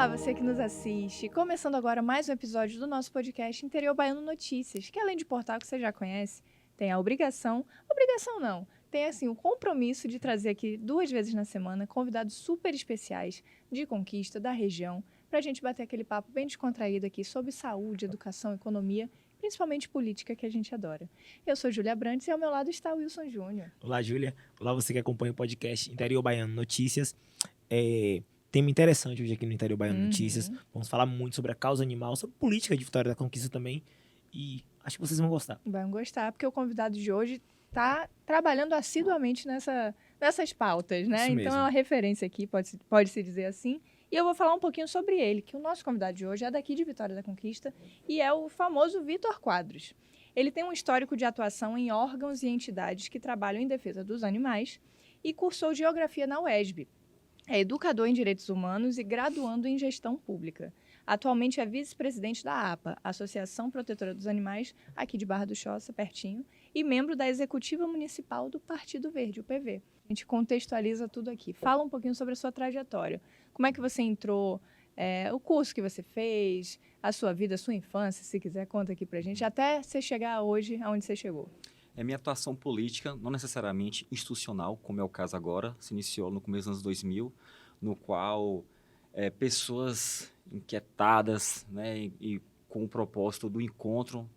Olá, você que nos assiste. Começando agora mais um episódio do nosso podcast Interior Baiano Notícias, que além de portal que você já conhece, tem a obrigação não, tem assim o compromisso de trazer aqui 2 vezes na semana convidados super especiais de conquista da região, para a gente bater aquele papo bem descontraído aqui sobre saúde, educação, economia, principalmente política, que a gente adora. Eu sou Júlia Brantes e ao meu lado está o Wilson Júnior. Olá, Júlia. Olá, você que acompanha o podcast Interior Baiano Notícias. Tema interessante hoje aqui no Interior Baiano Notícias. Vamos falar muito sobre a causa animal, sobre política de Vitória da Conquista também. E acho que vocês vão gostar. Vão gostar, porque o convidado de hoje está trabalhando assiduamente nessas pautas, né? Isso Então mesmo. é uma referência aqui, pode-se dizer assim. E eu vou falar um pouquinho sobre ele, que o nosso convidado de hoje é daqui de Vitória da Conquista e é o famoso Vitor Quadros. Ele tem um histórico de atuação em órgãos e entidades que trabalham em defesa dos animais e cursou Geografia na UESB. É educador em Direitos Humanos e graduando em Gestão Pública. Atualmente é vice-presidente da APA, Associação Protetora dos Animais, aqui de Barra do Choça, pertinho, e membro da Executiva Municipal do Partido Verde, o PV. A gente contextualiza tudo aqui. Fala um pouquinho sobre a sua trajetória. Como é que você entrou, o curso que você fez, a sua vida, a sua infância, se quiser, conta aqui pra gente, até você chegar hoje aonde você chegou. Minha atuação política, não necessariamente institucional, como é o caso agora, se iniciou no começo dos anos 2000, no qual pessoas inquietadas, né, e com o propósito do encontro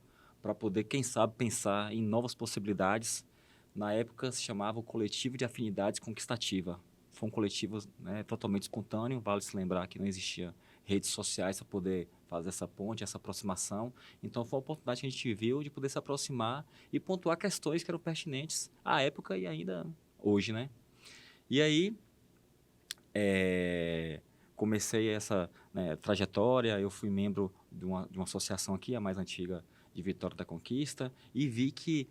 para poder, quem sabe, pensar em novas possibilidades. Na época se chamava o Coletivo de Afinidades Conquistativa. Foi um coletivo, né, totalmente espontâneo, vale se lembrar que não existia redes sociais para poder fazer essa ponte, essa aproximação. Então foi uma oportunidade que a gente viu de poder se aproximar e pontuar questões que eram pertinentes à época e ainda hoje, né? E aí comecei essa, né, trajetória. Eu fui membro de uma associação aqui, a mais antiga de Vitória da Conquista, e vi que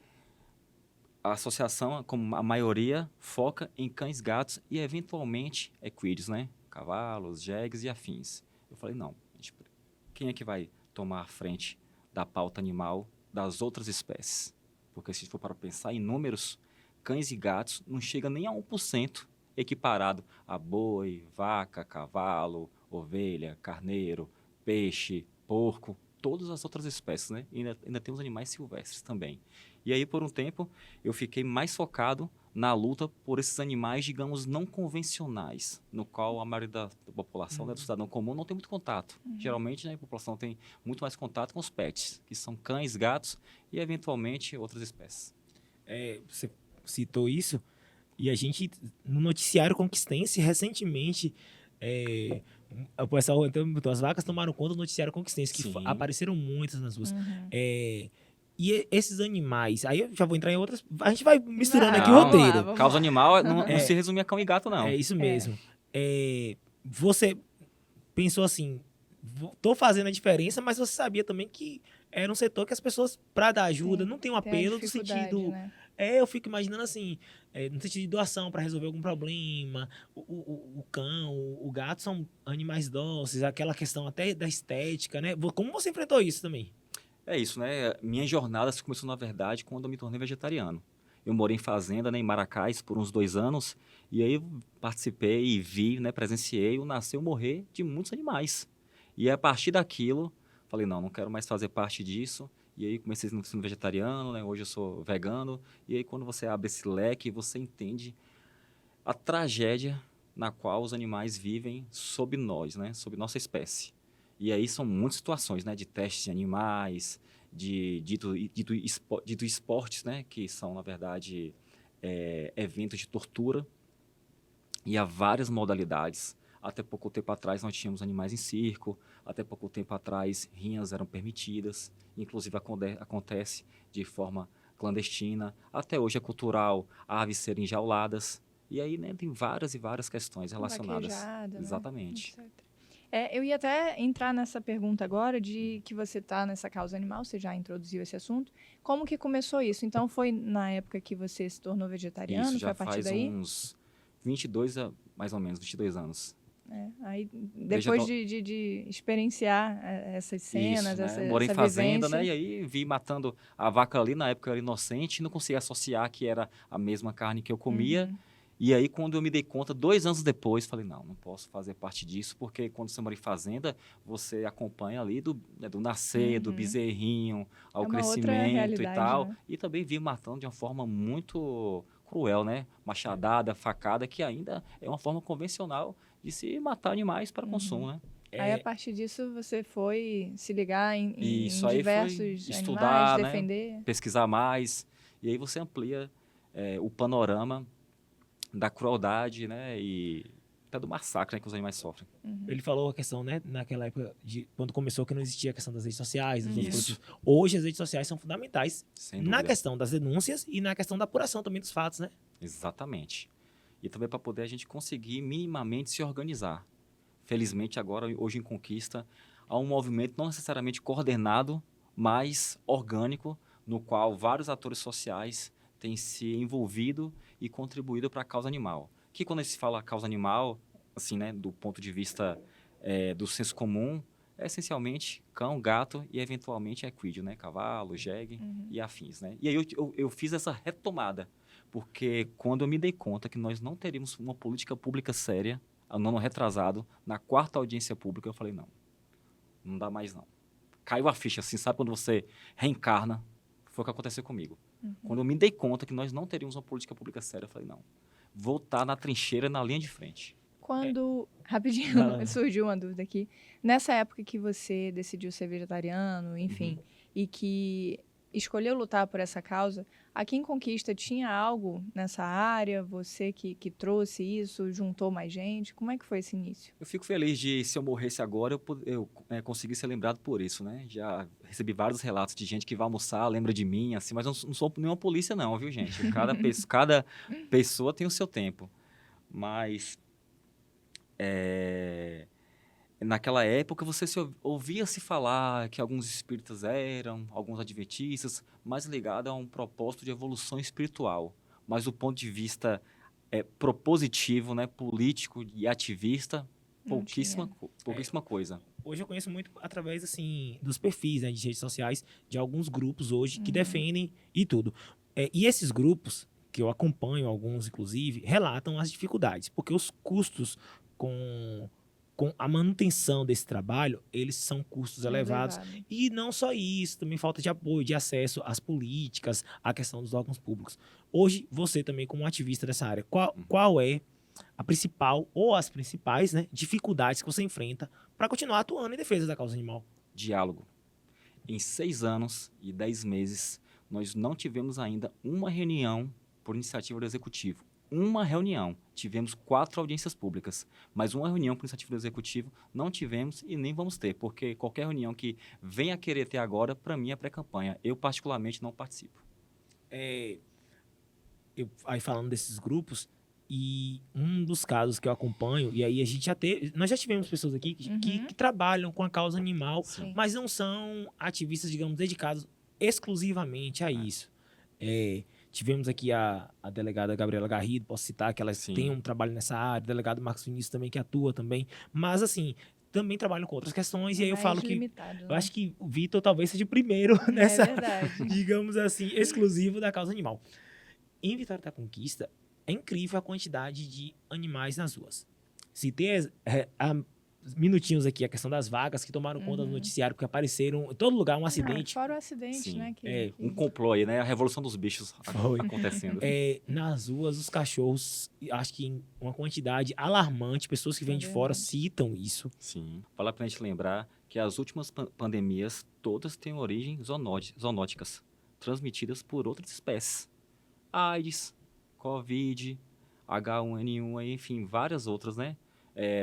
a associação, como a maioria, foca em cães, gatos e, eventualmente, equídeos, né? Cavalos, jegues e afins. Eu falei, não, quem é que vai tomar a frente da pauta animal das outras espécies? Porque se for para pensar em números, cães e gatos não chegam nem a 1% equiparado a boi, vaca, cavalo, ovelha, carneiro, peixe, porco, todas as outras espécies, né? E ainda temos animais silvestres também. E aí, por um tempo, eu fiquei mais focado na luta por esses animais, digamos, não convencionais, no qual a maioria da população, né, do cidadão comum, não tem muito contato. Geralmente, né, a população tem muito mais contato com os pets, que são cães, gatos e, eventualmente, outras espécies. Você citou isso, e a gente, no noticiário conquistense, recentemente, o pessoal, então, as vacas tomaram conta do noticiário conquistense, que apareceram muitas nas ruas. E esses animais, aí eu já vou entrar em outras, a gente vai misturando aqui o roteiro. Causa animal não se resume a cão e gato, não. É isso mesmo. Você pensou assim, tô fazendo a diferença, mas você sabia também que era um setor que as pessoas, para dar ajuda, não tem um apelo no sentido... Né? Eu fico imaginando assim, no sentido de doação para resolver algum problema. O cão, o gato são animais dóceis, aquela questão até da estética, né? Como você enfrentou isso também? É isso, né? Minha jornada começou, na verdade, quando eu me tornei vegetariano. Eu morei em fazenda, né, em Maracás, por uns 2 anos, e aí eu participei e vi, né, presenciei o nascer e o morrer de muitos animais. E a partir daquilo, falei, não quero mais fazer parte disso. E aí comecei sendo vegetariano, né? Hoje eu sou vegano. E aí quando você abre esse leque, você entende a tragédia na qual os animais vivem sob nós, né? Sob nossa espécie. E aí são muitas situações, né? De testes de animais, de dito esportes, né? Que são, na verdade, eventos de tortura. E há várias modalidades. Até pouco tempo atrás nós tínhamos animais em circo. Até pouco tempo atrás rinhas eram permitidas. Inclusive acontece de forma clandestina. Até hoje é cultural aves serem enjauladas. E aí, né, tem várias e várias questões relacionadas. Vaquejada, exatamente. Né? Eu ia até entrar nessa pergunta agora de que você está nessa causa animal, você já introduziu esse assunto. Como que começou isso? Então, foi na época que você se tornou vegetariano? Isso, já foi a partir faz daí? uns 22, mais ou menos, 22 anos. Aí, depois de experienciar essas cenas, isso, né? essa Morei em fazenda, vivência. né? E aí vi matando a vaca ali, na época eu era inocente, não conseguia associar que era a mesma carne que eu comia. E aí, quando eu me dei conta, 2 anos depois, falei, não posso fazer parte disso, porque quando você mora em fazenda, você acompanha ali do nascer, do bezerrinho, ao uma outra crescimento e realidade, tal. né? E também vi matando de uma forma muito cruel, né? Machadada, facada, que ainda é uma forma convencional de se matar animais para consumo, né? Aí, a partir disso, você foi se ligar E isso em aí foi diversos animais, estudar, né? defender. Pesquisar mais, e aí você amplia o panorama da crueldade, né? E até do massacre, né, que os animais sofrem. Ele falou a questão, né, naquela época, quando começou, que não existia a questão das redes sociais, dos Isso. produtos. Hoje, as redes sociais são fundamentais Sem na dúvida. questão das denúncias e na questão da apuração também dos fatos, né? Exatamente. E também para poder a gente conseguir minimamente se organizar. Felizmente, agora, hoje em Conquista, há um movimento não necessariamente coordenado, mas orgânico, no qual vários atores sociais têm se envolvido e contribuído para a causa animal. Que quando se fala causa animal, assim, né, do ponto de vista do senso comum, é essencialmente cão, gato e eventualmente equídeo, né, cavalo, jegue e afins, né. E aí eu fiz essa retomada, porque quando eu me dei conta que nós não teríamos uma política pública séria, no ano retrasado, na 4ª audiência pública, eu falei, não dá mais não. Caiu a ficha, assim, sabe quando você reencarna? Foi o que aconteceu comigo. Quando eu me dei conta que nós não teríamos uma política pública séria, eu falei, não, vou estar na trincheira, na linha de frente. Quando, rapidinho, surgiu uma dúvida aqui. Nessa época que você decidiu ser vegetariano, enfim, e que escolheu lutar por essa causa, aqui em Conquista tinha algo nessa área? Você que trouxe isso, juntou mais gente? Como é que foi esse início? Eu fico feliz de, se eu morresse agora, eu conseguir ser lembrado por isso, né? Já recebi vários relatos de gente que vai almoçar, lembra de mim, assim, mas eu não sou nenhuma polícia não, viu, gente? Cada pessoa tem o seu tempo. Mas naquela época você ouvia se falar que alguns espíritas eram, alguns adventistas, mais ligados a um propósito de evolução espiritual. Mas do ponto de vista propositivo, né, político e ativista, pouquíssima coisa. Hoje eu conheço muito através, assim, dos perfis, né, de redes sociais, de alguns grupos hoje que defendem e tudo. E esses grupos, que eu acompanho alguns, inclusive, relatam as dificuldades, porque os custos com a manutenção desse trabalho, eles são custos elevados. E não só isso, também falta de apoio, de acesso às políticas, à questão dos órgãos públicos. Hoje, você também como ativista dessa área, qual é a principal ou as principais, né, dificuldades que você enfrenta para continuar atuando em defesa da causa animal? Diálogo. Em 6 anos e 10 meses, nós não tivemos ainda uma reunião por iniciativa do Executivo. Uma reunião. Tivemos 4 audiências públicas, mas uma reunião por iniciativa do Executivo não tivemos e nem vamos ter, porque qualquer reunião que venha querer ter agora, para mim, é pré-campanha. Eu, particularmente, não participo. Aí falando desses grupos, e um dos casos que eu acompanho, e aí nós já tivemos pessoas aqui que trabalham com a causa animal, mas não são ativistas, digamos, dedicados exclusivamente a isso. Tivemos aqui a delegada Gabriela Garrido, posso citar que ela tem um trabalho nessa área, o delegado Marcos Vinícius também, que atua também, mas assim, também trabalham com outras questões, e aí eu falo que eu acho que o Vitor talvez seja o primeiro nessa, digamos assim, exclusivo da causa animal. Em Vitória da Conquista, é incrível a quantidade de animais nas ruas. Citei minutinhos aqui a questão das vagas que tomaram conta do noticiário, porque apareceram em todo lugar um acidente. Fora o acidente, né? Um complô aí, né? A revolução dos bichos acontecendo. Nas ruas, os cachorros, acho que em uma quantidade alarmante, pessoas que vêm de fora citam isso. Sim. Vale a pena a gente lembrar que as últimas pandemias, todas têm origem zoonóticas, transmitidas por outras espécies. AIDS, Covid, H1N1, enfim, várias outras, né?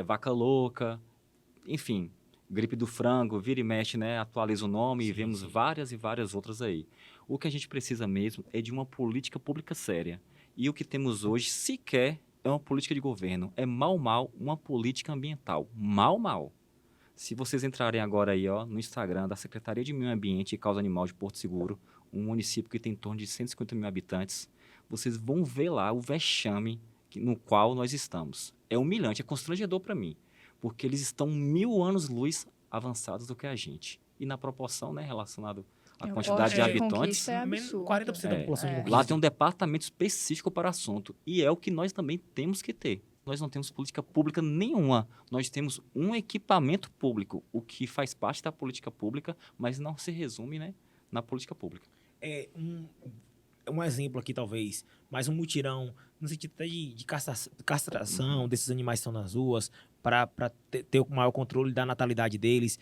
Vaca louca, enfim, gripe do frango, vira e mexe, né? Atualiza o nome e vemos várias e várias outras aí. O que a gente precisa mesmo é de uma política pública séria. E o que temos hoje sequer é uma política de governo. É mal uma política ambiental. Mal. Se vocês entrarem agora aí, ó, no Instagram da Secretaria de Meio Ambiente e Causa Animal de Porto Seguro, um município que tem em torno de 150 mil habitantes, vocês vão ver lá o vexame no qual nós estamos. É humilhante, é constrangedor para mim, porque eles estão 1000 anos-luz avançados do que a gente. E na proporção, né, relacionado a quantidade de habitantes. Conquista é absurdo. 40% da população de Conquista. Lá tem um departamento específico para o assunto. E é o que nós também temos que ter. Nós não temos política pública nenhuma. Nós temos um equipamento público, o que faz parte da política pública, mas não se resume, né, na política pública. Um exemplo aqui, talvez, mais um mutirão, no sentido até de castração desses animais que estão nas ruas, para ter o maior controle da natalidade deles.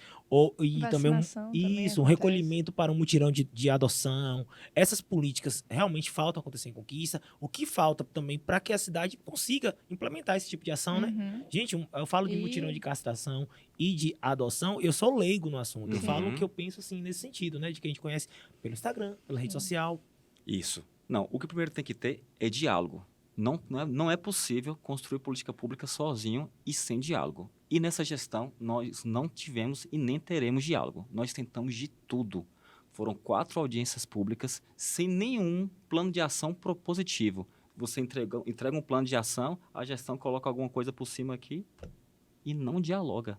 E também um recolhimento para um mutirão de adoção. Essas políticas realmente faltam acontecer em Conquista. O que falta também para que a cidade consiga implementar esse tipo de ação, né? Gente, eu falo de mutirão de castração e de adoção, eu sou leigo no assunto. Eu falo o que eu penso assim, nesse sentido, né? De que a gente conhece pelo Instagram, pela rede social. Isso. Não, o que primeiro tem que ter é diálogo. Não é possível construir política pública sozinho e sem diálogo. E nessa gestão, nós não tivemos e nem teremos diálogo. Nós tentamos de tudo. Foram 4 audiências públicas sem nenhum plano de ação propositivo. Você entrega um plano de ação, a gestão coloca alguma coisa por cima aqui e não dialoga.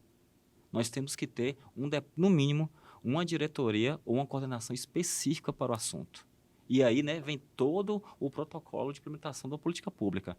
Nós temos que ter, no mínimo, uma diretoria ou uma coordenação específica para o assunto. E aí, né, vem todo o protocolo de implementação da política pública.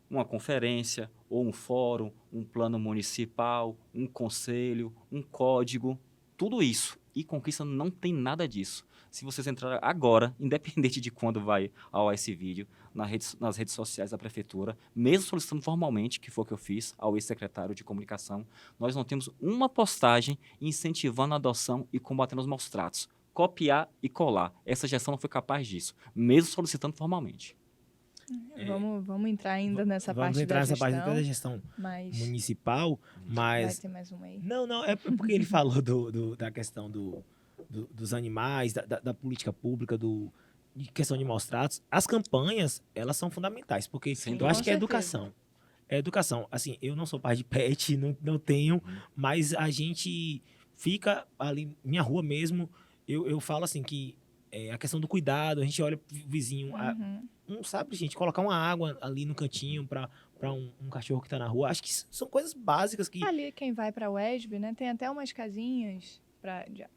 Uma conferência, ou um fórum, um plano municipal, um conselho, um código, tudo isso. E Conquista não tem nada disso. Se vocês entrarem agora, independente de quando vai ao esse vídeo, nas redes sociais da prefeitura, mesmo solicitando formalmente, que foi o que eu fiz, ao ex-secretário de comunicação, nós não temos uma postagem incentivando a adoção e combatendo os maus tratos. Copiar e colar. Essa gestão não foi capaz disso, mesmo solicitando formalmente. Vamos entrar ainda nessa parte da gestão. Vamos entrar nessa parte da gestão municipal, mas... Vai ter mais uma aí. Não, é porque ele falou da questão dos animais, da política pública, de questão de maus tratos. As campanhas, elas são fundamentais, porque eu acho que é educação. É educação. Assim, eu não sou pai de pet, não tenho, mas a gente fica ali, minha rua mesmo... Eu falo assim que a questão do cuidado, a gente olha pro vizinho, sabe, gente, colocar uma água ali no cantinho para um cachorro que tá na rua. Acho que são coisas básicas que... Ali, quem vai pra UESB, né, tem até umas casinhas,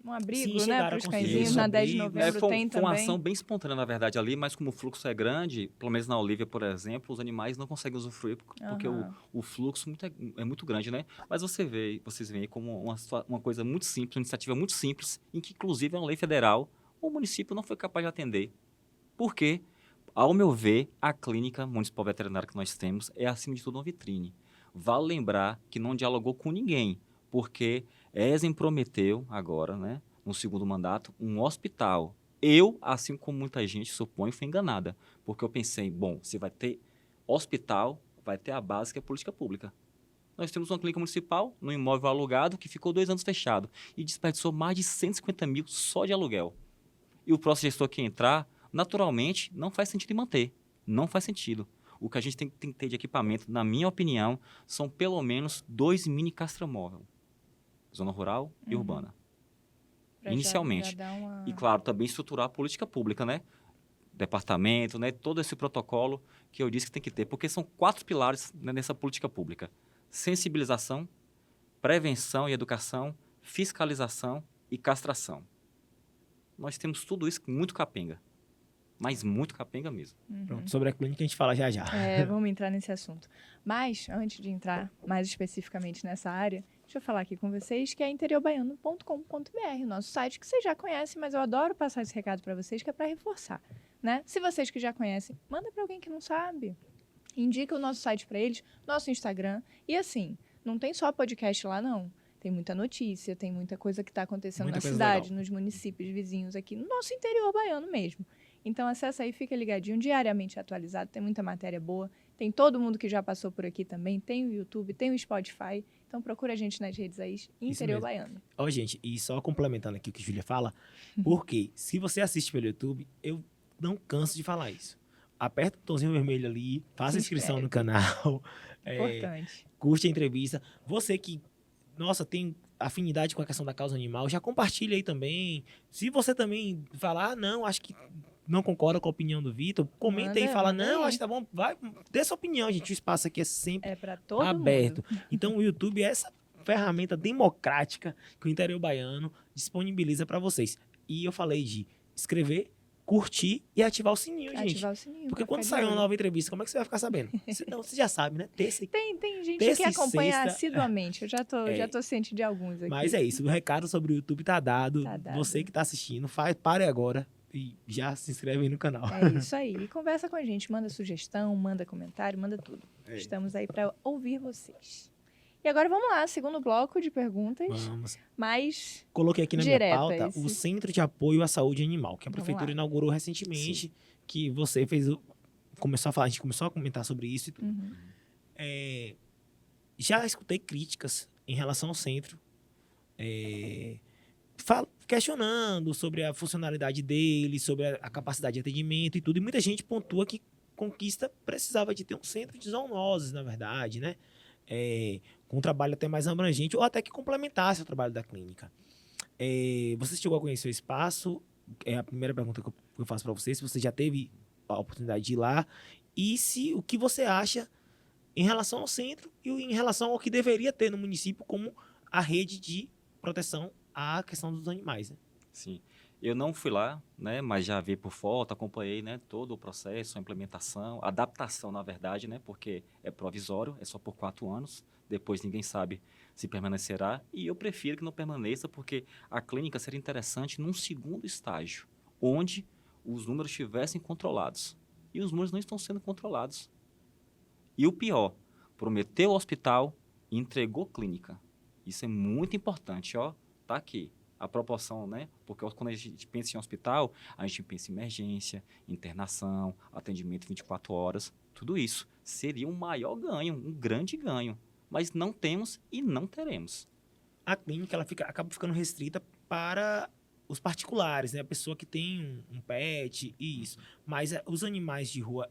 um abrigo, Sim, né, para os cãezinhos na 10 de novembro tem também. Foi uma ação bem espontânea, na verdade, ali, mas como o fluxo é grande, pelo menos na Olívia, por exemplo, os animais não conseguem usufruir, porque o fluxo é muito grande, né? Mas vocês veem como uma coisa muito simples, uma iniciativa muito simples, em que, inclusive, é uma lei federal, o município não foi capaz de atender. Por quê? Ao meu ver, a clínica municipal veterinária que nós temos é, acima de tudo, uma vitrine. Vale lembrar que não dialogou com ninguém, porque Ezen prometeu agora, né, no segundo mandato, um hospital. Eu, assim como muita gente, suponho, fui enganada, porque eu pensei, bom, se vai ter hospital, vai ter a base que é política pública. Nós temos uma clínica municipal, num imóvel alugado, que ficou 2 anos fechado e desperdiçou mais de 150 mil só de aluguel. E o próximo gestor que entrar, naturalmente, não faz sentido em manter. Não faz sentido. O que a gente tem que ter de equipamento, na minha opinião, são pelo menos 2 mini castramóvel. Zona rural e urbana. Inicialmente. E, claro, também estruturar a política pública, né? Departamento, né? Todo esse protocolo que eu disse que tem que ter. Porque são 4 pilares, né, nessa política pública. Sensibilização, prevenção e educação, fiscalização e castração. Nós temos tudo isso muito capenga. Mas muito capenga mesmo. Pronto, sobre a clínica a gente fala já. Vamos entrar nesse assunto. Mas, antes de entrar mais especificamente nessa área, deixa eu falar aqui com vocês que é interiobaiano.com.br, o nosso site que vocês já conhecem, mas eu adoro passar esse recado para vocês, que é para reforçar, né? Se vocês que já conhecem, manda para alguém que não sabe. Indica o nosso site para eles, nosso Instagram. E assim, não tem só podcast lá, não. Tem muita notícia, tem muita coisa que está acontecendo na cidade, legal, nos municípios vizinhos aqui, no nosso interior baiano mesmo. Então, acessa aí, fica ligadinho, diariamente atualizado, tem muita matéria boa, tem todo mundo que já passou por aqui também, tem o YouTube, tem o Spotify, então procura a gente nas redes aí, Interior Baiano. Gente, e só complementando aqui o que a Júlia fala, porque se você assiste pelo YouTube, eu não canso de falar isso. Aperta o botãozinho vermelho ali, faça a inscrição no canal, importante. Curte a entrevista. Você que, tem afinidade com a questão da causa animal, já compartilha aí também. Se você também falar, não, acho que não concorda com a opinião do Vitor, comenta aí e fala, não, acho que tá bom, vai, dê sua opinião, gente, o espaço aqui é sempre pra todo aberto. Mundo. Então o YouTube é essa ferramenta democrática que o Interior Baiano disponibiliza para vocês. E eu falei de inscrever, curtir e ativar o sininho, gente. Ativar o sininho. Porque pra quando ficar sair de uma olho. nova entrevista, como é que você vai ficar sabendo? Não, você já sabe, né? Terça e Tem gente terça que e acompanha sexta, assiduamente. Eu já tô ciente de alguns aqui. Mas é isso, o recado sobre o YouTube tá dado. Tá dado. Você que tá assistindo, pare agora e já se inscreve aí no canal. É isso aí. E conversa com a gente. Manda sugestão, manda comentário, manda tudo. Estamos aí para ouvir vocês. E agora vamos lá, segundo bloco de perguntas. Vamos. Mais Coloquei aqui na diretas. minha pauta o Centro de Apoio à Saúde Animal, que a Vamos prefeitura lá. inaugurou recentemente, que você fez, começou a falar, a gente começou a comentar sobre isso e tudo. Uhum. Já escutei críticas em relação ao centro, questionando sobre a funcionalidade dele, sobre a capacidade de atendimento e tudo. E muita gente pontua que Conquista precisava de ter um centro de zoonoses, na verdade, né? Com um trabalho até mais abrangente ou até que complementasse o trabalho da clínica. Você chegou a conhecer o espaço? É a primeira pergunta que eu faço para você, se você já teve a oportunidade de ir lá e o que você acha em relação ao centro e em relação ao que deveria ter no município como a rede de proteção à questão dos animais, né? Sim. Eu não fui lá, né, mas já vi por foto, acompanhei, né, todo o processo, a implementação, a adaptação, na verdade, né, porque é provisório, é só por 4 anos, depois ninguém sabe se permanecerá, e eu prefiro que não permaneça, porque a clínica seria interessante num segundo estágio, onde os números estivessem controlados. E os números não estão sendo controlados. E o pior, prometeu hospital e entregou clínica. Isso é muito importante, ó, tá aqui. A proporção, né? Porque quando a gente pensa em hospital, a gente pensa em emergência, internação, atendimento 24 horas. Tudo isso seria um maior ganho, um grande ganho. Mas não temos e não teremos. A clínica ela acaba ficando restrita para os particulares, né? A pessoa que tem um pet e isso. Mas os animais de rua,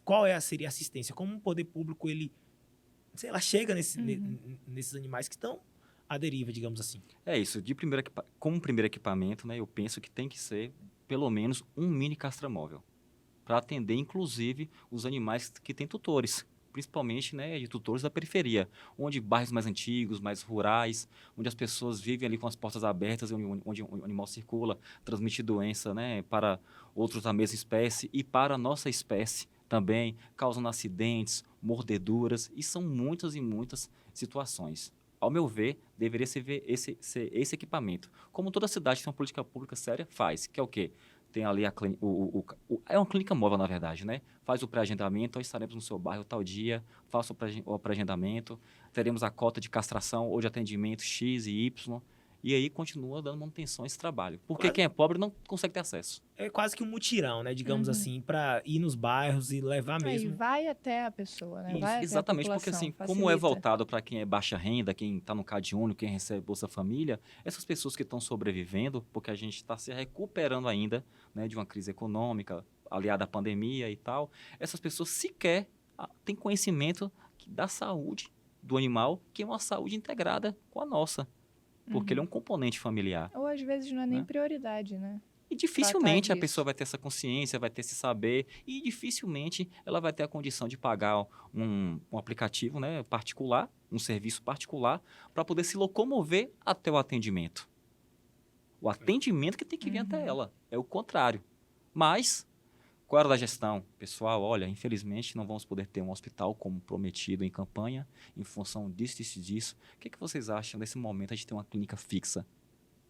qual seria a assistência? Como o poder público, ele, sei lá, chega nesses animais que estão à deriva, digamos assim. É isso. Como primeiro equipamento, né, eu penso que tem que ser, pelo menos, um mini castramóvel. Para atender, inclusive, os animais que têm tutores. Principalmente, né, de tutores da periferia. Onde bairros mais antigos, mais rurais, onde as pessoas vivem ali com as portas abertas, onde o animal circula, transmite doença, né, para outros da mesma espécie e para a nossa espécie também, causando acidentes, mordeduras, e são muitas e muitas situações. Ao meu ver, deveria ser esse equipamento. Como toda cidade tem uma política pública séria, faz. Que é o quê? Tem ali é uma clínica móvel, na verdade, né? Faz o pré-agendamento, estaremos no seu bairro tal dia, faça o pré-agendamento, teremos a cota de castração ou de atendimento X e Y, e aí continua dando manutenção a esse trabalho. Porque quem é pobre não consegue ter acesso. É quase que um mutirão, né? Digamos assim, para ir nos bairros e levar mesmo. E vai até a pessoa, né? Vai Exatamente, até a porque assim, facilita. como é voltado para quem é baixa renda, quem está no Cade Único, quem recebe Bolsa Família, essas pessoas que estão sobrevivendo, porque a gente está se recuperando ainda, né, de uma crise econômica, aliada à pandemia e tal, essas pessoas sequer têm conhecimento da saúde do animal, que é uma saúde integrada com a nossa. Porque ele é um componente familiar. Ou às vezes não é nem prioridade, né? E dificilmente a pessoa vai ter essa consciência, vai ter esse saber, e dificilmente ela vai ter a condição de pagar um aplicativo, né, particular, um serviço particular, para poder se locomover até o atendimento. O atendimento que tem que vir até ela, é o contrário. Mas, qual era a gestão? Pessoal, olha, infelizmente não vamos poder ter um hospital como prometido em campanha, em função disso. O que vocês acham nesse momento a gente ter uma clínica fixa?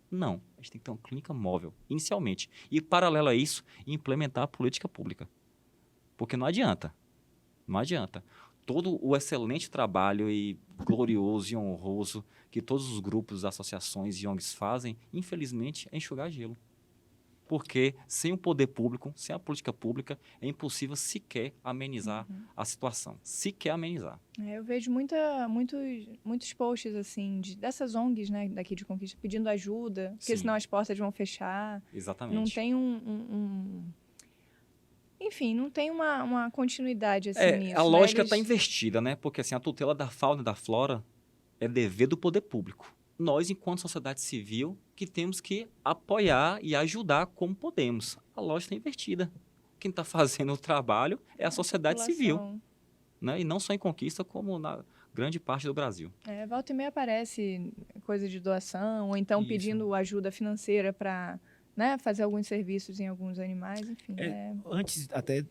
Não, a gente tem que ter uma clínica móvel, inicialmente. E, paralelo a isso, implementar a política pública. Porque não adianta. Todo o excelente trabalho e glorioso e honroso que todos os grupos, associações e ONGs fazem, infelizmente, é enxugar gelo. Porque sem o poder público, sem a política pública, é impossível sequer amenizar a situação. Sequer amenizar. Eu vejo muitos posts, assim, dessas ONGs, né, daqui de Conquista, pedindo ajuda, porque senão as portas vão fechar. Exatamente. Não tem Enfim, não tem uma continuidade, assim, nisso. A lógica está investida, né? Porque, assim, a tutela da fauna e da flora é dever do poder público. Nós, enquanto sociedade civil, que temos que apoiar e ajudar como podemos. A lógica está invertida. Quem está fazendo o trabalho é a sociedade civil. Né? E não só em Conquista, como na grande parte do Brasil. Volta e meia aparece coisa de doação, ou então pedindo ajuda financeira para né, fazer alguns serviços em alguns animais, enfim. Antes até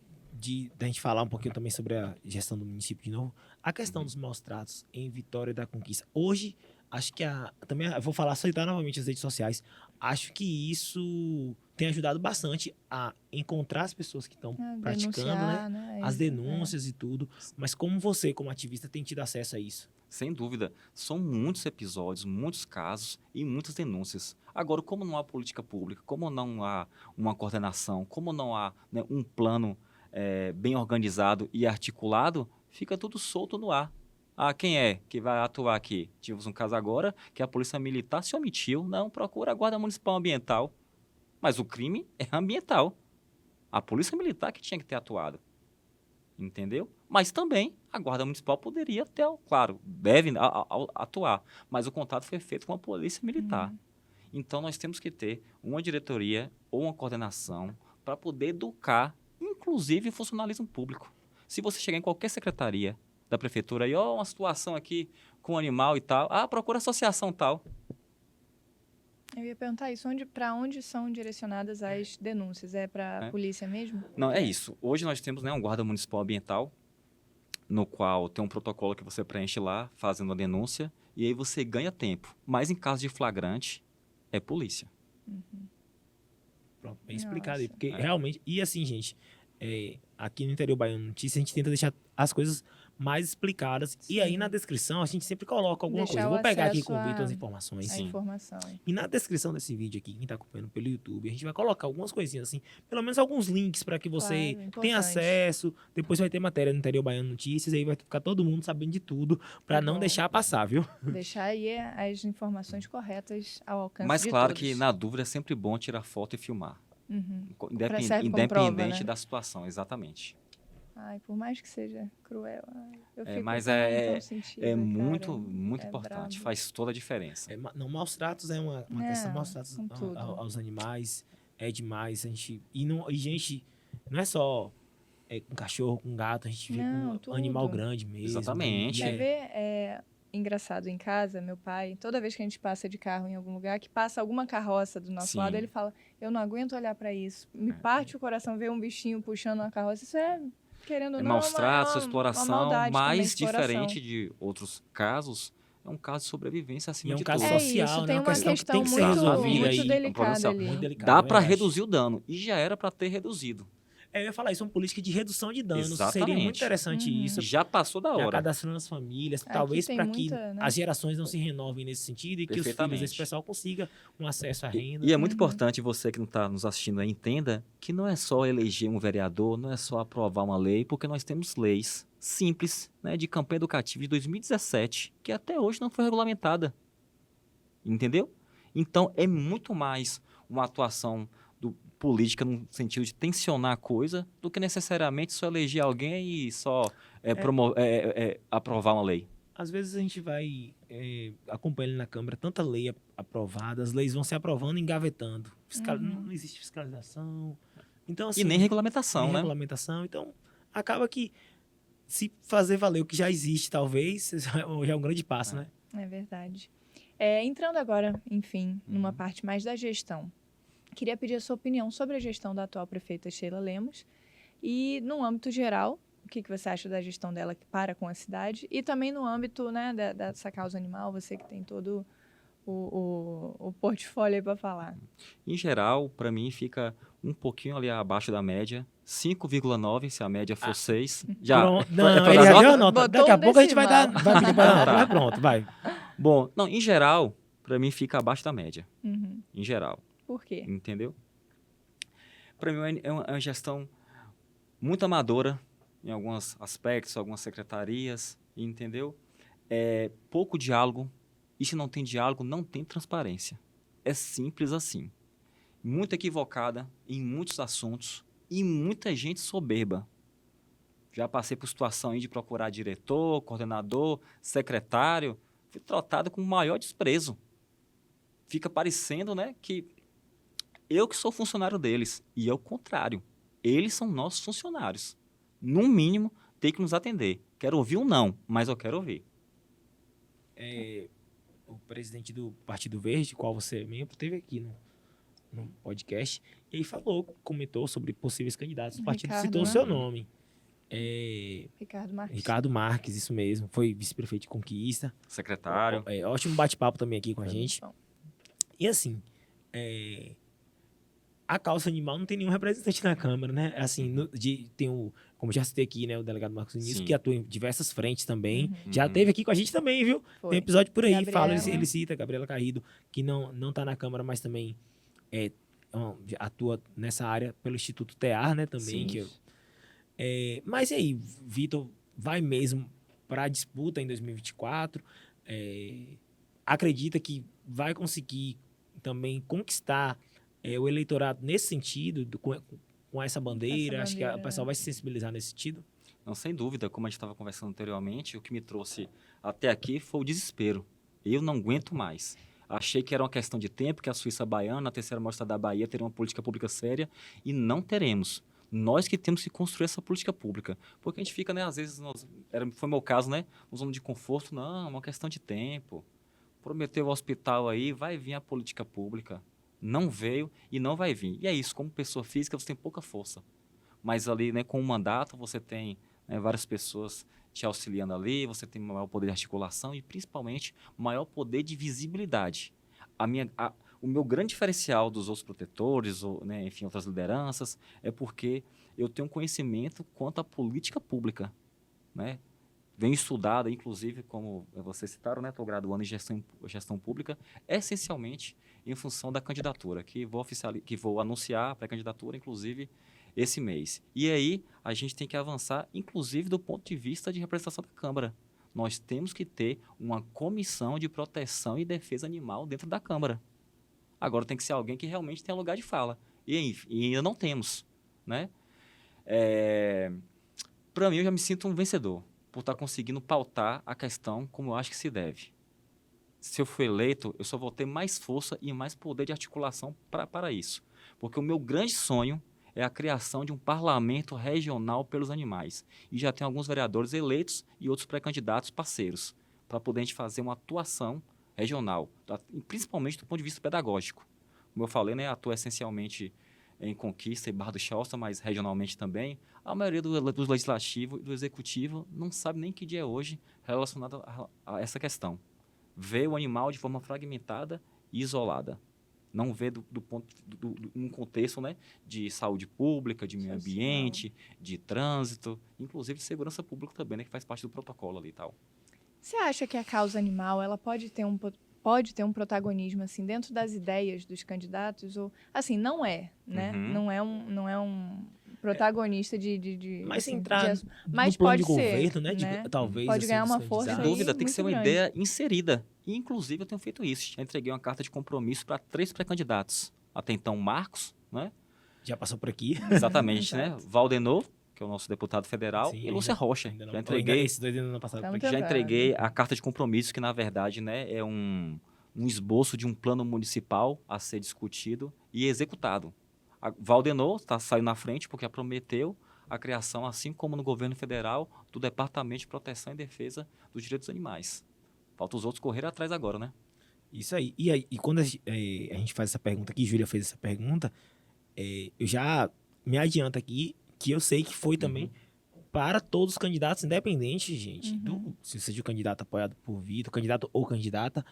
da gente falar um pouquinho também sobre a gestão do município de novo, a questão dos maus tratos em Vitória da Conquista. Hoje, acho que também eu vou falar, citar novamente as redes sociais, acho que isso tem ajudado bastante a encontrar as pessoas que estão praticando, né? As denúncias e tudo. Mas como você, como ativista, tem tido acesso a isso? Sem dúvida. São muitos episódios, muitos casos e muitas denúncias. Agora, como não há política pública, como não há uma coordenação, como não há, né, um plano bem organizado e articulado, fica tudo solto no ar. Quem é que vai atuar aqui? Tivemos um caso agora que a Polícia Militar se omitiu. Não, procura a Guarda Municipal Ambiental. Mas o crime é ambiental. A Polícia Militar que tinha que ter atuado. Entendeu? Mas também a Guarda Municipal poderia ter, claro, deve atuar. Mas o contato foi feito com a Polícia Militar. Então, nós temos que ter uma diretoria ou uma coordenação para poder educar, inclusive, o funcionalismo público. Se você chegar em qualquer secretaria da prefeitura e, uma situação aqui com um animal e tal, procura associação tal. Eu ia perguntar isso, para onde são direcionadas as denúncias? É para a polícia mesmo? Não, é isso. Hoje nós temos, né, um guarda municipal ambiental, no qual tem um protocolo que você preenche lá, fazendo a denúncia, e aí você ganha tempo. Mas em caso de flagrante, é polícia. Pronto, bem explicado aí, porque realmente... E assim, gente, aqui no Interior Baiano Notícias, a gente tenta deixar as coisas mais explicadas. Sim. E aí, na descrição, a gente sempre coloca alguma coisa. Eu vou pegar aqui com o Vitor as informações. Sim. Informação. E na descrição desse vídeo aqui, quem está acompanhando pelo YouTube, a gente vai colocar algumas coisinhas assim, pelo menos alguns links para que você tenha acesso. Depois vai ter matéria no Interior Baiano Notícias, aí vai ficar todo mundo sabendo de tudo, para não deixar passar, viu? Deixar aí as informações corretas ao alcance Mas de claro todos. Que na dúvida é sempre bom tirar foto e filmar. Independente prova, né? Da situação, exatamente. Por mais que seja cruel, eu fico mas muito importante, bravo. Faz toda a diferença. Não, maus tratos é uma questão, maus tratos aos animais é demais. Gente, não é só com cachorro, com gato, a gente vê com animal grande mesmo. Exatamente. Quer ver, engraçado, em casa, meu pai, toda vez que a gente passa de carro em algum lugar, que passa alguma carroça do nosso lado, ele fala, eu não aguento olhar para isso. Me parte o coração ver um bichinho puxando uma carroça. Isso querendo ou não, maus tratos, exploração, mais exploração. Diferente de outros casos, é um caso de sobrevivência acima de tudo. É um caso social, tem uma questão que tem que ser muito resolvida aí. delicada ali. Muito delicado, dá para reduzir o dano, e já era para ter reduzido. Eu ia falar isso, uma política de redução de danos. Exatamente. Seria muito interessante isso. Já passou da hora. Já cadastrando as famílias, talvez para que as gerações não se renovem nesse sentido e que os filhos desse pessoal consigam um acesso à renda. E é muito importante você que não está nos assistindo aí, entenda que não é só eleger um vereador, não é só aprovar uma lei, porque nós temos leis simples, né, de campanha educativa de 2017, que até hoje não foi regulamentada. Entendeu? Então, é muito mais uma atuação política no sentido de tensionar a coisa do que necessariamente só eleger alguém e só aprovar uma lei. Às vezes a gente vai acompanhando na Câmara tanta lei aprovada, as leis vão se aprovando e engavetando. Não existe fiscalização. Então, assim, e nem regulamentação, né? Regulamentação. Então, acaba que se fazer valer o que já existe, talvez, já é um grande passo, né? É verdade. Entrando agora, enfim, numa parte mais da gestão. Queria pedir a sua opinião sobre a gestão da atual prefeita Sheila Lemos e, no âmbito geral, o que você acha da gestão dela para com a cidade e também no âmbito, né, dessa causa animal, você que tem todo o portfólio aí para falar. Em geral, para mim, fica um pouquinho ali abaixo da média, 5,9 se a média for 6. Já. Pronto. Não, ele já deu a nota. Daqui a pouco a gente vai pedir para nota. Vai pronto, vai. Bom, não, em geral, para mim fica abaixo da média. Em geral. Por quê? Entendeu? Para mim é uma gestão muito amadora em alguns aspectos, algumas secretarias, entendeu? Pouco diálogo. E se não tem diálogo, não tem transparência. É simples assim. Muito equivocada em muitos assuntos e muita gente soberba. Já passei por situação aí de procurar diretor, coordenador, secretário, fui tratado com o maior desprezo. Fica parecendo, né, que eu que sou funcionário deles, e é o contrário. Eles são nossos funcionários. No mínimo, tem que nos atender. Quero ouvir um não, mas eu quero ouvir. O presidente do Partido Verde, qual você é membro, esteve aqui no podcast, e aí comentou sobre possíveis candidatos. O partido Ricardo, citou o né? seu nome. Ricardo Marques. Ricardo Marques, isso mesmo. Foi vice-prefeito de Conquista. Secretário. Ótimo bate-papo também aqui com a gente. Bom, E assim, a causa animal não tem nenhum representante na Câmara, né? Assim, tem como já citei aqui, né, o delegado Marcos Vinícius, Sim. que atua em diversas frentes também. Uhum. Já esteve aqui com a gente também, viu? foi. Tem episódio por aí, Gabriela. ele cita Gabriela Carrido, que não tá na Câmara, mas também atua nessa área pelo Instituto TEAR, né, também. Sim. Mas e aí, Vitor vai mesmo para a disputa em 2024? Acredita que vai conseguir também conquistar o eleitorado nesse sentido, com essa bandeira? Acho que o pessoal vai se sensibilizar nesse sentido? Não, sem dúvida, como a gente estava conversando anteriormente, o que me trouxe até aqui foi o desespero. Eu não aguento mais. Achei que era uma questão de tempo, que a Suíça baiana, a terceira maior cidade da Bahia, teria uma política pública séria, e não teremos. Nós que temos que construir essa política pública. Porque a gente fica, né, às vezes, foi meu caso, né, nos zonas de conforto, não, é uma questão de tempo. Prometeu o hospital aí, vai vir a política pública. Não veio e não vai vir. E é isso, como pessoa física, você tem pouca força. Mas ali, né, com o mandato, você tem, né, várias pessoas te auxiliando ali, você tem maior poder de articulação e, principalmente, maior poder de visibilidade. O meu grande diferencial dos outros protetores, ou, né, enfim, outras lideranças, é porque eu tenho conhecimento quanto à política pública, né? Venho estudado, inclusive, como vocês citaram, né? Estou graduando em gestão pública, essencialmente em função da candidatura, que vou anunciar a pré-candidatura, inclusive, esse mês. E aí, a gente tem que avançar, inclusive, do ponto de vista de representação da Câmara. Nós temos que ter uma comissão de proteção e defesa animal dentro da Câmara. Agora, tem que ser alguém que realmente tenha lugar de fala. E ainda não temos, né? Para mim, eu já me sinto um vencedor, por estar conseguindo pautar a questão como eu acho que se deve. Se eu for eleito, eu só vou ter mais força e mais poder de articulação para isso. Porque o meu grande sonho é a criação de um parlamento regional pelos animais. E já tem alguns vereadores eleitos e outros pré-candidatos parceiros, para poder a gente fazer uma atuação regional, principalmente do ponto de vista pedagógico. Como eu falei, né, atua essencialmente em Conquista e Barra do Choça, mas regionalmente também. A maioria do legislativo e do executivo não sabe nem que dia é hoje relacionado a essa questão. Vê o animal de forma fragmentada e isolada. Não vê num contexto, né, de saúde pública, de meio ambiente, de trânsito, inclusive de segurança pública também, né, que faz parte do protocolo ali e tal. Você acha que a causa animal ela pode ter um protagonismo assim dentro das ideias dos candidatos ou assim não é, né? Uhum. Não é um protagonista de Mas assim, entrar mas no plano pode de ser, governo, né? Talvez pode assim, ganhar dos uma força Sem aí dúvida, tem que muito ser uma grande. ideia inserida. E, inclusive, eu tenho feito isso. Já entreguei uma carta de compromisso para 3 pré-candidatos. Até então, Marcos, né? Já passou por aqui. Exatamente, né? Exato. Valdenor, que é o nosso deputado federal, Sim, e Lúcia Rocha. Ainda não, Já entreguei, esses dois ainda não passaram por Então, aqui. já entreguei a carta de compromisso, que, na verdade, né, é um esboço de um plano municipal a ser discutido e executado. A Valdenor saiu na frente porque prometeu a criação, assim como no governo federal, do Departamento de Proteção e Defesa dos Direitos dos Animais. Falta os outros correr atrás agora, né? Isso aí. E quando a gente faz essa pergunta aqui, Júlia fez essa pergunta, eu já me adianto aqui que eu sei que foi também para todos os candidatos, independente, gente, se seja o candidato apoiado por Vitor, candidato ou candidata,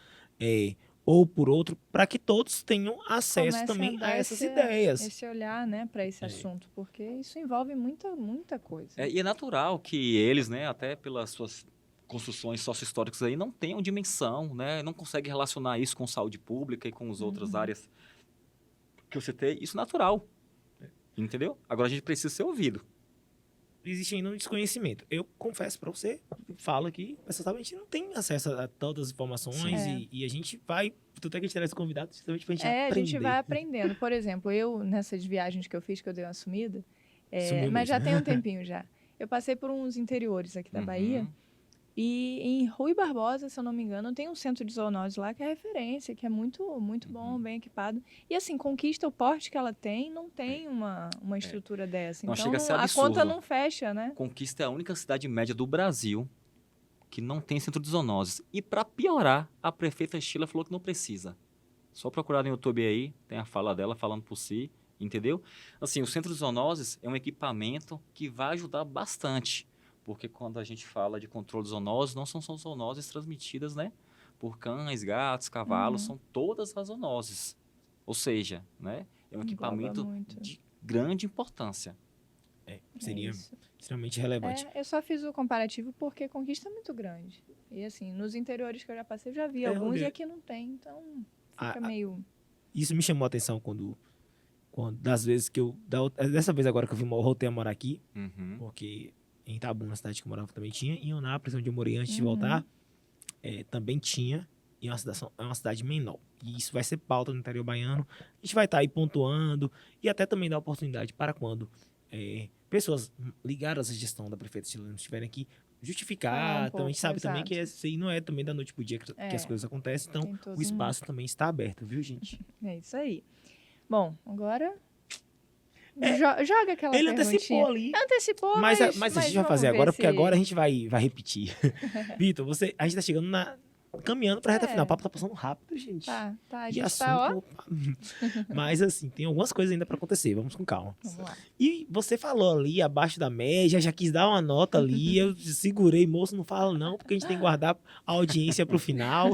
ou por outro, para que todos tenham acesso Comece também dar a essas ideias. esse olhar, né, para esse assunto, porque isso envolve muita coisa. E é natural que eles, né, até pelas suas construções sócio-históricas aí, não tenham dimensão, né, não conseguem relacionar isso com saúde pública e com as outras áreas que eu citei. Isso é natural, entendeu? Agora a gente precisa ser ouvido. Existe ainda um desconhecimento. Eu confesso para você, falo aqui, a gente não tem acesso a todas as informações e a gente vai, tudo é que a gente traz convidado justamente pra gente aprender. A gente vai aprendendo. Por exemplo, eu, nessas viagens que eu fiz, que eu dei uma sumida, Sumiu mas mesmo. já tem um tempinho já. Eu passei por uns interiores aqui da Bahia e em Rui Barbosa, se eu não me engano, tem um centro de zoonose lá que é referência, que é muito bom, bem equipado. E assim, Conquista, o porte que ela tem, não tem uma estrutura dessa. Não, Então, chega a ser a absurdo. conta não fecha, né? Conquista é a única cidade média do Brasil que não tem centro de zoonoses. E para piorar, a prefeita Sheila falou que não precisa. Só procurar no YouTube aí, tem a fala dela falando por si, entendeu? Assim, o Centro de Zoonoses é um equipamento que vai ajudar bastante, porque quando a gente fala de controle de zoonoses, não são só zoonoses transmitidas, né? Por cães, gatos, cavalos, são todas as zoonoses. Ou seja, né? É um equipamento de grande importância. Seria extremamente relevante. Eu só fiz o comparativo porque Conquista é muito grande. E assim, nos interiores que eu já passei, eu já vi alguns e aqui não tem, então fica meio... Isso me chamou a atenção quando das vezes que eu... Dessa vez agora que eu voltei a morar aqui, porque em Itabuna, na cidade que eu morava, também tinha, e em Eunápolis, onde eu morei antes de voltar, também tinha, e é uma cidade menor. E isso vai ser pauta no interior baiano. A gente vai estar aí pontuando e até também dar oportunidade para quando pessoas ligadas à gestão da prefeita Sheila Lemos estiverem aqui, justificar. Então, a gente sabe também que isso aí não é também da noite pro dia que as coisas acontecem. Então, o espaço também está aberto, viu, gente? É isso aí. Bom, agora... Joga aquela Ele perguntinha. antecipou ali. Antecipou, mas a gente vai fazer agora, porque agora a gente vai repetir. Vitor, a gente tá chegando caminhando pra reta final. O papo tá passando rápido, gente. Tá. A E gente assunto, mas assim, tem algumas coisas ainda pra acontecer. Vamos com calma. Vamos lá. E você falou ali, abaixo da média, já quis dar uma nota ali. Eu segurei, moço, não fala não, porque a gente tem que guardar a audiência pro final.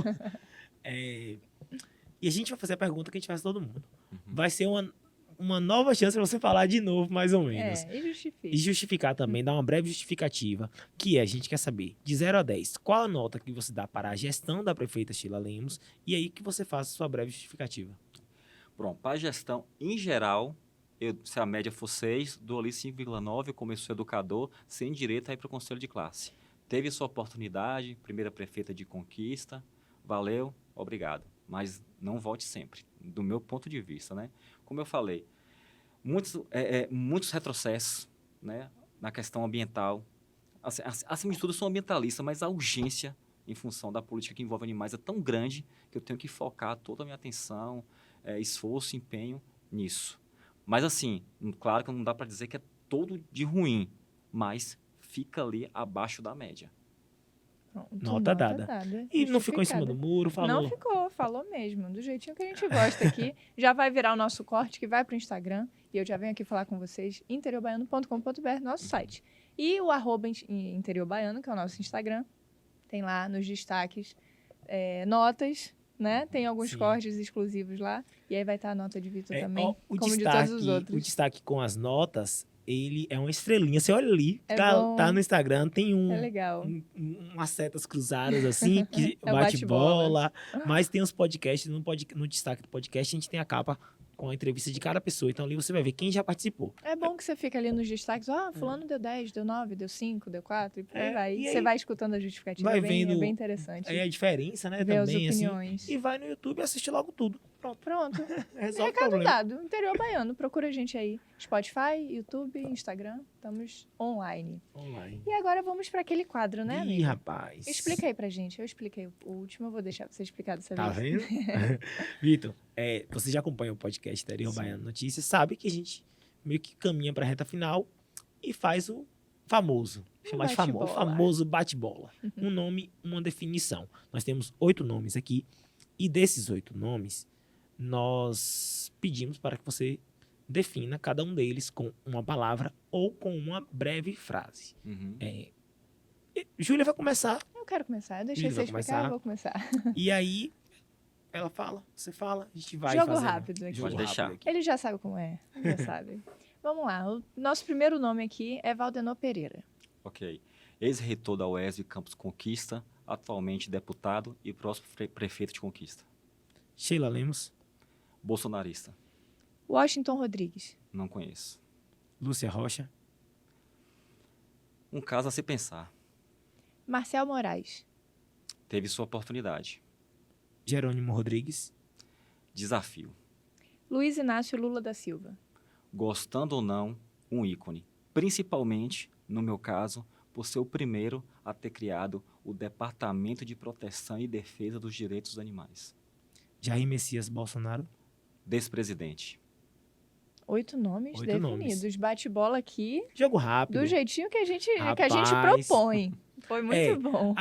E a gente vai fazer a pergunta que a gente faz a todo mundo. Vai ser uma nova chance para você falar de novo, mais ou menos. E justificar também, dar uma breve justificativa, que a gente quer saber, de 0 a 10, qual a nota que você dá para a gestão da prefeita Sheila Lemos, e aí que você faça a sua breve justificativa. Pronto, para a gestão em geral, se a média for 6, dou ali 5,9, como eu sou educador, sem direito a ir para o conselho de classe. Teve sua oportunidade, primeira prefeita de Conquista, valeu, obrigado. Mas não volte sempre, do meu ponto de vista, né? Como eu falei, muitos retrocessos, né, na questão ambiental. Acima de tudo, eu sou ambientalista, mas a urgência em função da política que envolve animais é tão grande que eu tenho que focar toda a minha atenção, esforço, empenho nisso. Mas assim, claro que não dá para dizer que é todo de ruim, mas fica ali abaixo da média. Nota dada. E não ficou em cima do muro, falou? Não ficou, falou mesmo, do jeitinho que a gente gosta aqui. Já vai virar o nosso corte, que vai para o Instagram, e eu já venho aqui falar com vocês, interiorbaiano.com.br, nosso site. E o @interiorbaiano, que é o nosso Instagram, tem lá nos destaques notas, né? Tem alguns cortes exclusivos lá, e aí vai estar a nota de Vitor também, como de todos os outros. O destaque com as notas, ele é uma estrelinha. Você olha ali, tá no Instagram, tem umas setas cruzadas assim, que bate bola. Mas tem os podcasts, no destaque do podcast, a gente tem a capa com a entrevista de cada pessoa. Então ali você vai ver quem já participou. É bom que você fica ali nos destaques, fulano deu 10, deu 9, deu 5, deu 4, e por aí vai. E você vai escutando a justificativa, é bem interessante. Aí a diferença, né, ver também, as opiniões. Assim, e vai no YouTube e assiste logo tudo. Pronto. Resolve Recado dado. Interior Baiano. Procura a gente aí. Spotify, YouTube, Instagram. Estamos online. E agora vamos para aquele quadro, né, amigo? Rapaz. Explica aí pra gente. Eu expliquei o último, eu vou deixar você explicar dessa vez. Tá vendo? Vitor, você já acompanha o podcast Interior Baiano Notícias, sabe que a gente meio que caminha pra reta final e faz o famoso. Chamar de famoso. O famoso bate-bola. Um nome, uma definição. Nós temos 8 nomes aqui. E desses 8 nomes, nós pedimos para que você defina cada um deles com uma palavra ou com uma breve frase. Júlia vai começar. Eu quero começar. Eu deixei você explicar, eu vou começar. E aí, ela fala, você fala, a gente vai Jogo rápido aqui. Pode deixar. Ele já sabe como é, já sabe. Vamos lá, o nosso primeiro nome aqui é Valdenor Pereira. Ok. Ex-reitor da UESB Campus Conquista, atualmente deputado e próximo prefeito de Conquista. Sheila Lemos. Bolsonarista. Washington Rodrigues. Não conheço. Lúcia Rocha. Um caso a se pensar. Marcel Moraes. Teve sua oportunidade. Jerônimo Rodrigues. Desafio. Luiz Inácio Lula da Silva. Gostando ou não, um ícone. Principalmente, no meu caso, por ser o primeiro a ter criado o Departamento de Proteção e Defesa dos Direitos dos Animais. Jair Messias Bolsonaro. Despresidente. 8 nomes 8 definidos. nomes. Bate-bola aqui, Jogo rápido. do jeitinho que a gente Rapaz. propõe. Foi muito bom.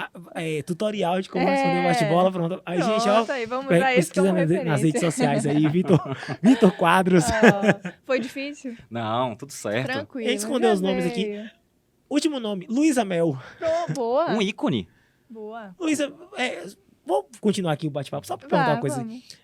Tutorial de como responder bate-bola, pronto. Aí, gente, ó, Pronto, aí vamos usar isso pesquisa como nas referência. redes sociais aí, Vitor Quadros. Foi difícil? Não, tudo certo. Tranquilo. A gente escondeu já os nomes aqui. veio. Último nome, Luísa Mel. Boa. Um ícone. Boa. Luísa, vou continuar aqui o bate-papo, só pra perguntar uma coisa. Vamos.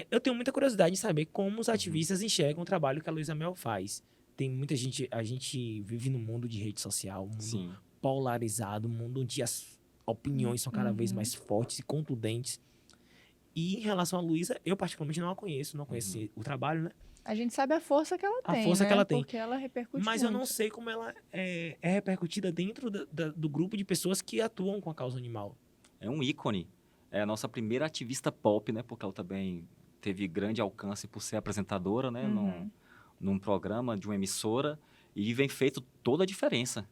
Eu tenho muita curiosidade em saber como os ativistas enxergam o trabalho que a Luísa Mel faz. Tem muita gente, a gente vive num mundo de rede social, um mundo Sim. polarizado, um mundo onde as opiniões são cada vez mais fortes e contundentes. E em relação a Luísa, eu particularmente não a conheço, não conheço o trabalho, né? A gente sabe a força que ela A tem, força né? que ela tem. Porque ela repercute Mas eu muito. não sei como ela é repercutida dentro do grupo de pessoas que atuam com a causa animal. É um ícone. É a nossa primeira ativista pop, né? Porque ela também teve grande alcance por ser apresentadora, né? Num programa de uma emissora. E vem feito toda a diferença.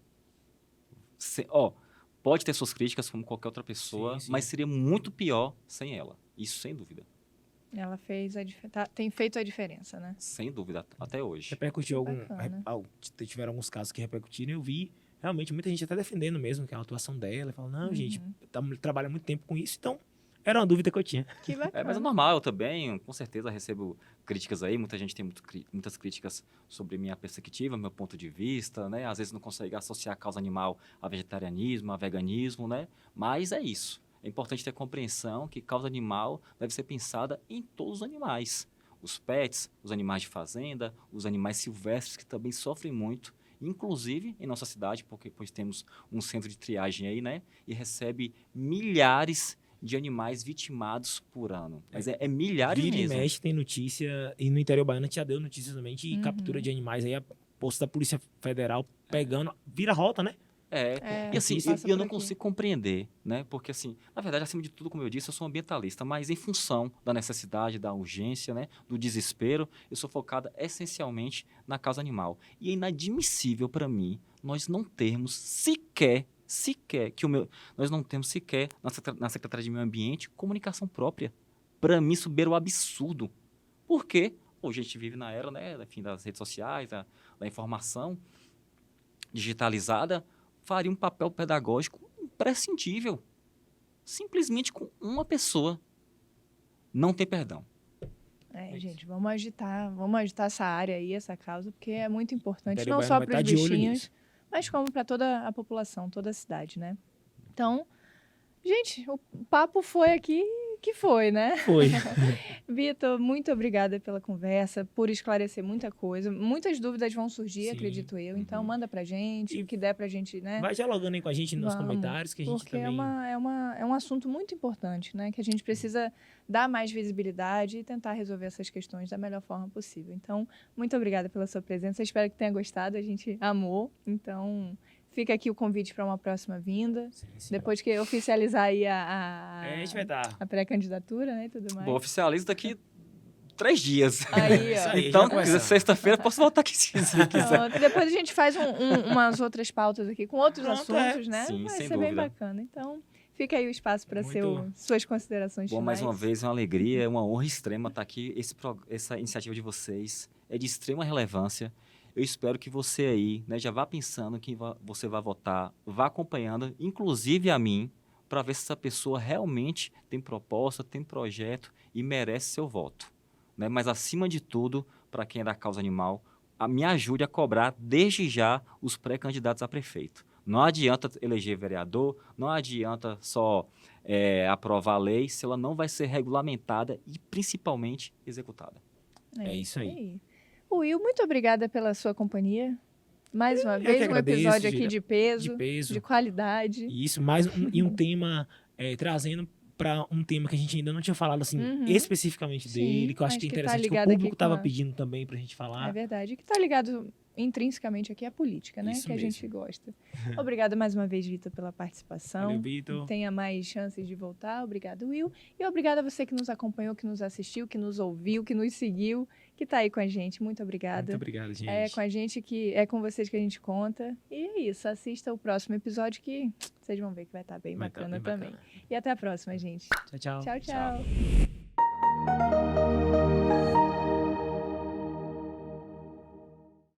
Pode ter suas críticas como qualquer outra pessoa, Sim. mas seria muito pior sem ela. Isso sem dúvida. Ela fez tem feito a diferença, né? Sem dúvida, até hoje. Repercutiu Bacana. tiveram alguns casos que repercutiram, eu vi realmente muita gente até defendendo mesmo que a atuação dela, falando, não, gente, trabalha muito tempo com isso, então era uma dúvida que eu tinha. Que bacana. Mas é normal, eu também, com certeza, recebo críticas aí. Muita gente tem muitas críticas sobre minha perspectiva, meu ponto de vista, né? Às vezes não consegue associar a causa animal a vegetarianismo, a veganismo, né? Mas é isso. É importante ter compreensão que causa animal deve ser pensada em todos os animais. Os pets, os animais de fazenda, os animais silvestres que também sofrem muito, inclusive em nossa cidade, porque pois temos um centro de triagem aí, né? E recebe milhares de animais vitimados por ano. Mas é milhares Vira mesmo. e mexe, tem notícia, e no interior baiano já deu notícias também de captura de animais, aí a posto da Polícia Federal pegando, vira rota, né? E assim, passa eu por não aqui. consigo compreender, né? Porque assim, na verdade, acima de tudo, como eu disse, eu sou um ambientalista, mas em função da necessidade, da urgência, né? Do desespero, eu sou focada essencialmente na causa animal. E é inadmissível para mim nós não termos nós não temos sequer na Secretaria de Meio Ambiente comunicação própria. Para mim, isso beira o absurdo. Por quê? Hoje a gente vive na era, né, enfim, das redes sociais, da informação digitalizada, faria um papel pedagógico imprescindível. Simplesmente com uma pessoa. Não tem perdão. Gente, vamos agitar essa área aí, essa causa, porque é muito importante, Interior não Baiano só vai para os tá de olho bichinhos, nisso. mas como para toda a população, toda a cidade, né? Então, gente, o papo foi aqui que foi, né? Foi. Vitor, muito obrigada pela conversa, por esclarecer muita coisa. Muitas dúvidas vão surgir, Sim. acredito eu. Então, manda pra gente, o que der pra gente, né? Vai dialogando aí com a gente nos Vamos, comentários, que a gente porque também... é um assunto muito importante, né? Que a gente precisa dar mais visibilidade e tentar resolver essas questões da melhor forma possível. Então, muito obrigada pela sua presença. Espero que tenha gostado. A gente amou. Então, fica aqui o convite para uma próxima vinda. Sim. Depois que oficializar aí A gente vai estar... a pré-candidatura, né? E tudo mais. Bom, oficializo daqui 3 dias. Aí, ó. Isso aí, Então, já começamos. sexta-feira, posso voltar aqui se quiser. Pronto. Depois a gente faz umas outras pautas aqui com outros Pronto, assuntos, né? Sim, Vai sem ser bem dúvida. bacana. Então, fica aí o espaço para Muito- suas considerações Bom, finais. mais uma vez, é uma alegria, é uma honra extrema estar aqui. Essa iniciativa de vocês é de extrema relevância. Eu espero que você aí, né, já vá pensando que você vai votar, vá acompanhando, inclusive a mim, para ver se essa pessoa realmente tem proposta, tem projeto e merece seu voto. Né? Mas, acima de tudo, para quem é da causa animal, me ajude a cobrar desde já os pré-candidatos a prefeito. Não adianta eleger vereador, não adianta só aprovar a lei se ela não vai ser regulamentada e, principalmente, executada. É isso aí. Will, muito obrigada pela sua companhia. Mais uma que vez, um agradeço, episódio aqui Gira. de peso, De peso. de qualidade. E isso, e um tema, trazendo para um tema que a gente ainda não tinha falado, assim, especificamente Sim, dele, que eu acho mas que é que tá interessante, que o ligado aqui público com estava a- pedindo também pra gente É falar. verdade. Que está ligado intrinsecamente aqui à política, né? Isso que a mesmo. gente gosta. Obrigada mais uma vez, Vitor, pela participação. Valeu, Vitor. Tenha mais chances de voltar. Obrigado, Will. E obrigada a você que nos acompanhou, que nos assistiu, que nos ouviu, que nos seguiu, que está aí com a gente. Muito obrigada. Muito obrigado, gente. É com a gente com vocês que a gente conta. E é isso. Assista o próximo episódio que vocês vão ver que vai estar bem Vai tá bacana bem também. bacana. E até a próxima, gente. Tchau, tchau. Tchau, tchau.